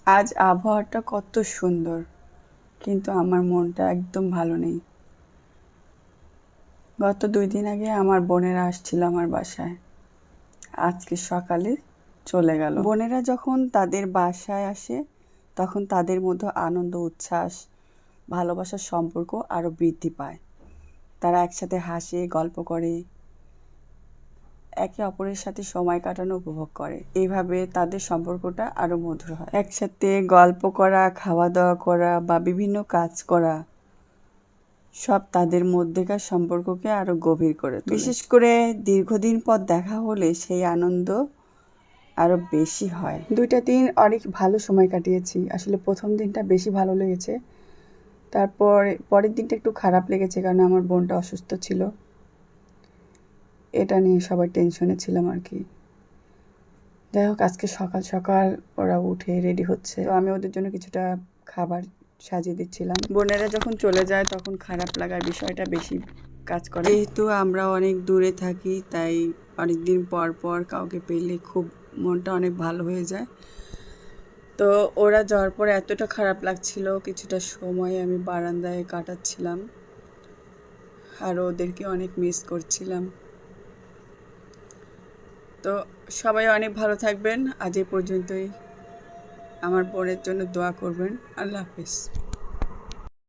আজ আবহাওয়াটা কত সুন্দর, কিন্তু আমার মনটা একদম ভালো নেই। গত 2 দিন আগে আমার বোনেরা আসছিল আমার বাসায়। আজকে সকালে চলে গেল। বোনেরা যখন তাদের বাসায় আসে তখন তাদের মধ্যে আনন্দ, উচ্ছ্বাস, ভালোবাসার সম্পর্ক আরও বৃদ্ধি পায়। তারা একসাথে হাসে, গল্প করে, একে অপরের সাথে সময় কাটানো উপভোগ করে। এইভাবে তাদের সম্পর্কটা আরও মধুর হয়। একসাথে গল্প করা, খাওয়া দাওয়া করা বা বিভিন্ন কাজ করা সব তাদের মধ্যেকার সম্পর্ককে আরও গভীর করে তোলে। বিশেষ করে দীর্ঘদিন পর দেখা হলে সেই আনন্দ আরও বেশি হয়। 2টা দিন অনেক ভালো সময় কাটিয়েছি। আসলে প্রথম দিনটা বেশি ভালো লেগেছে, তারপর পরের দিনটা একটু খারাপ লেগেছে, কারণ আমার বোনটা অসুস্থ ছিল। এটা নিয়ে সবাই টেনশনে ছিলাম আর কি। যাই হোক, আজকে সকাল সকাল ওরা উঠে রেডি হচ্ছে, তো আমি ওদের জন্য কিছুটা খাবার সাজিয়ে দিচ্ছিলাম। বোনেরা যখন চলে যায় তখন খারাপ লাগার বিষয়টা বেশি কাজ করে। যেহেতু আমরা অনেক দূরে থাকি, তাই অনেক দিন পর পর কাউকে পেলে খুব মনটা অনেক ভালো হয়ে যায়। তো ওরা যাওয়ার পর এতটা খারাপ লাগছিল, কিছুটা সময় আমি বারান্দায় কাটাচ্ছিলাম আর ওদেরকে অনেক মিস করছিলাম। তো সবাই অনেক ভালো থাকবেন। আজ এই পর্যন্তই। আমার বোনের জন্য দোয়া করবেন। আল্লাহ হাফেজ।